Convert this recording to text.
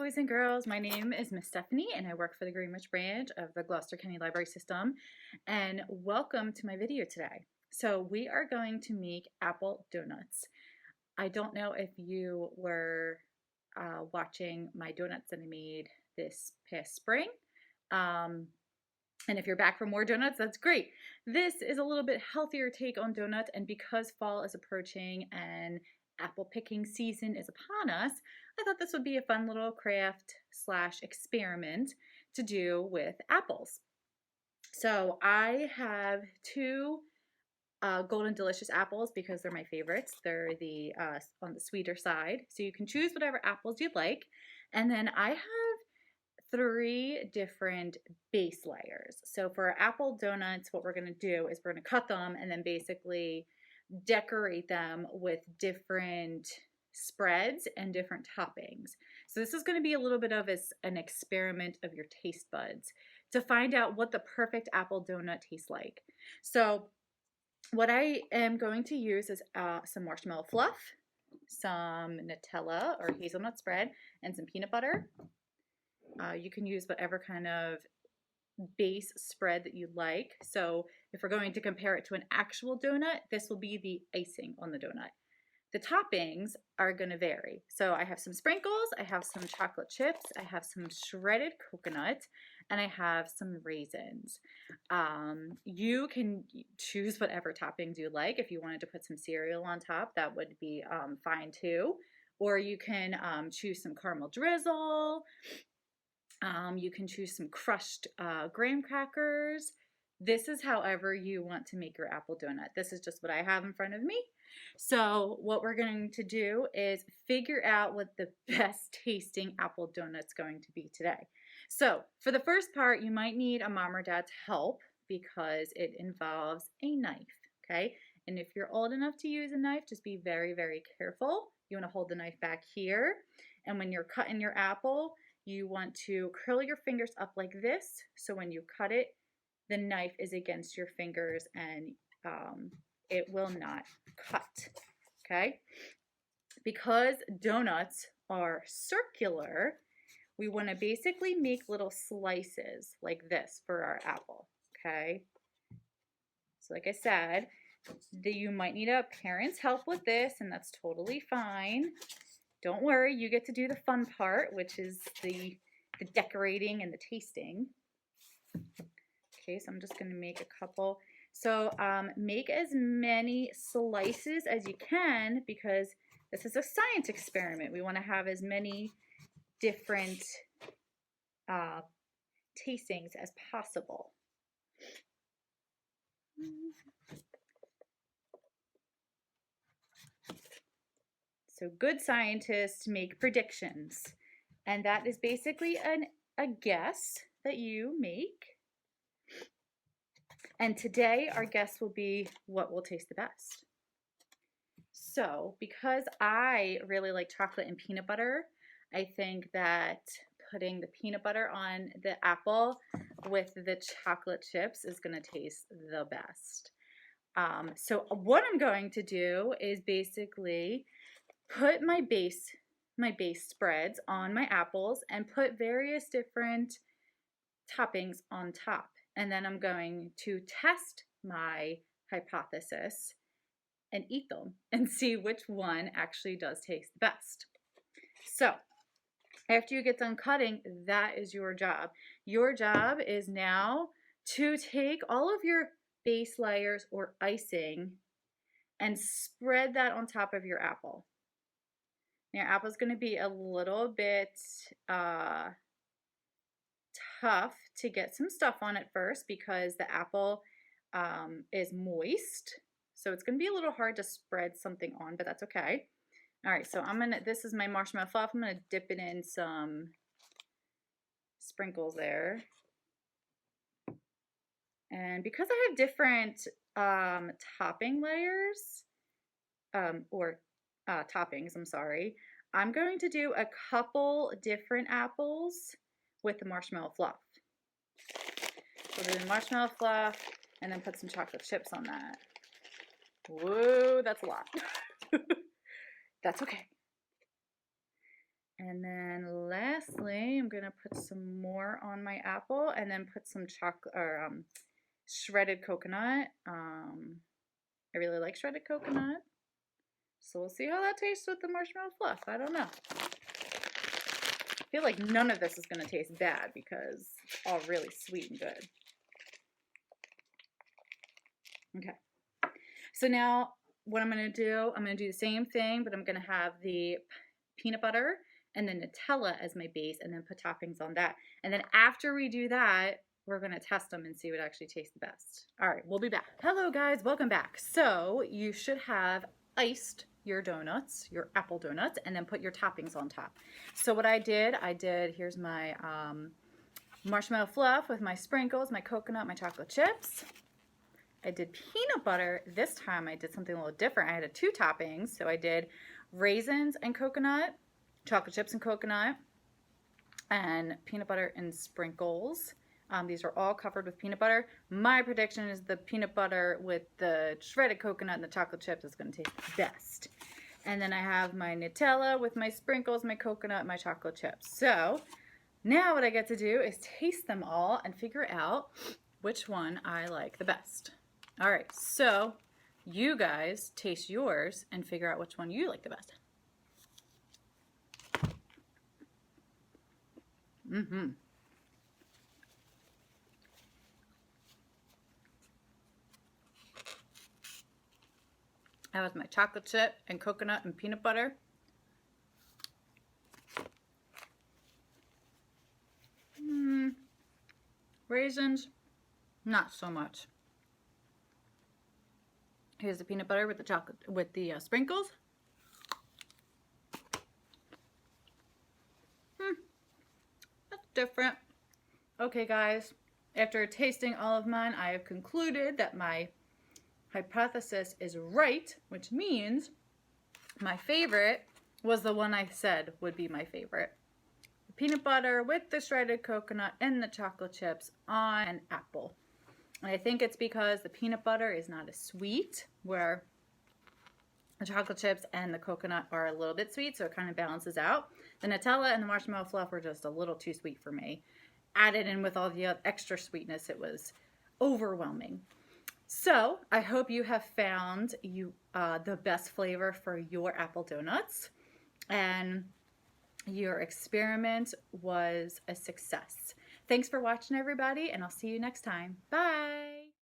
boys and girls. My name is Miss Stephanie and I work for the Greenwich branch of the Gloucester County Library System. And welcome to my video today. So we are going to make apple donuts. I don't know if you were watching my donuts that I made this past spring. And if you're back for more donuts, that's great. This is a little bit healthier take on donuts, and because fall is approaching and apple picking season is upon us, I thought this would be a fun little craft / experiment to do with apples. So I have two Golden Delicious apples because they're my favorites. They're the on the sweeter side. So you can choose whatever apples you'd like. And then I have 3 different base layers. So for our apple donuts, what we're going to do is we're going to cut them and then basically decorate them with different spreads and different toppings. So this is going to be a little bit of an experiment of your taste buds to find out what the perfect apple donut tastes like. So what I am going to use is some marshmallow fluff, some Nutella or hazelnut spread, and some peanut butter. You can use whatever kind of base spread that you like. So if we're going to compare it to an actual donut, this will be the icing on the donut. The toppings are going to vary. So I have some sprinkles, I have some chocolate chips, I have some shredded coconut, and I have some raisins. You can choose whatever toppings you like. If you wanted to put some cereal on top, that would be fine too. Or you can choose some caramel drizzle. You can choose some crushed graham crackers. This is however you want to make your apple donut. This is just what I have in front of me. So what we're going to do is figure out what the best tasting apple donut's going to be today. So for the first part, you might need a mom or dad's help because it involves a knife, okay? And if you're old enough to use a knife, just be very, very careful. You want to hold the knife back here. And when you're cutting your apple, you want to curl your fingers up like this, so when you cut it, the knife is against your fingers and it will not cut, okay? Because donuts are circular, we want to basically make little slices like this for our apple, okay? So like I said, you might need a parent's help with this, and that's totally fine. Don't worry, you get to do the fun part, which is the decorating and the tasting. Okay, so I'm just going to make a couple. So make as many slices as you can because this is a science experiment. We want to have as many different tastings as possible. So good scientists make predictions, and that is basically a guess that you make. And today our guess will be what will taste the best. So because I really like chocolate and peanut butter, I think that putting the peanut butter on the apple with the chocolate chips is going to taste the best. So what I'm going to do is basically put my base spreads on my apples and put various different toppings on top. And then I'm going to test my hypothesis and eat them and see which one actually does taste the best. So after you get done cutting, that is your job. Your job is now to take all of your base layers or icing and spread that on top of your apple. Your apple is going to be a little bit tough to get some stuff on it first because the apple is moist. So it's going to be a little hard to spread something on, but that's okay. All right, so this is my marshmallow fluff. I'm going to dip it in some sprinkles there. And because I have different topping layers, toppings, I'm sorry, I'm going to do a couple different apples with the marshmallow fluff. So we'll do the marshmallow fluff and then put some chocolate chips on that. Whoa, that's a lot. That's okay. And then lastly, I'm gonna put some more on my apple and then put some chocolate or shredded coconut. I really like shredded coconut. So we'll see how that tastes with the marshmallow fluff. I don't know. I feel like none of this is gonna taste bad because it's all really sweet and good. Okay. So now what I'm going to do the same thing, but I'm going to have the peanut butter and then Nutella as my base and then put toppings on that. And then after we do that, we're going to test them and see what actually tastes the best. All right, we'll be back. Hello guys, welcome back. So you should have iced your donuts, your apple donuts, and then put your toppings on top. So what I did, here's my marshmallow fluff with my sprinkles, my coconut, my chocolate chips. I did peanut butter. This time I did something a little different. I had 2 toppings. So I did raisins and coconut, chocolate chips and coconut, and peanut butter and sprinkles. These are all covered with peanut butter. My prediction is the peanut butter with the shredded coconut and the chocolate chips is going to taste the best. And then I have my Nutella with my sprinkles, my coconut, my chocolate chips. So now what I get to do is taste them all and figure out which one I like the best. All right, so you guys taste yours and figure out which one you like the best. That was my chocolate chip and coconut and peanut butter. Raisins, not so much. Here's the peanut butter with the chocolate, with the sprinkles. That's different. Okay guys, after tasting all of mine, I have concluded that my hypothesis is right, which means my favorite was the one I said would be my favorite. The peanut butter with the shredded coconut and the chocolate chips on an apple. And I think it's because the peanut butter is not as sweet, where the chocolate chips and the coconut are a little bit sweet, so it kind of balances out. The Nutella and the marshmallow fluff were just a little too sweet for me. Added in with all the extra sweetness, it was overwhelming. So I hope you have found the best flavor for your apple donuts, and your experiment was a success. Thanks for watching, everybody, and I'll see you next time. Bye!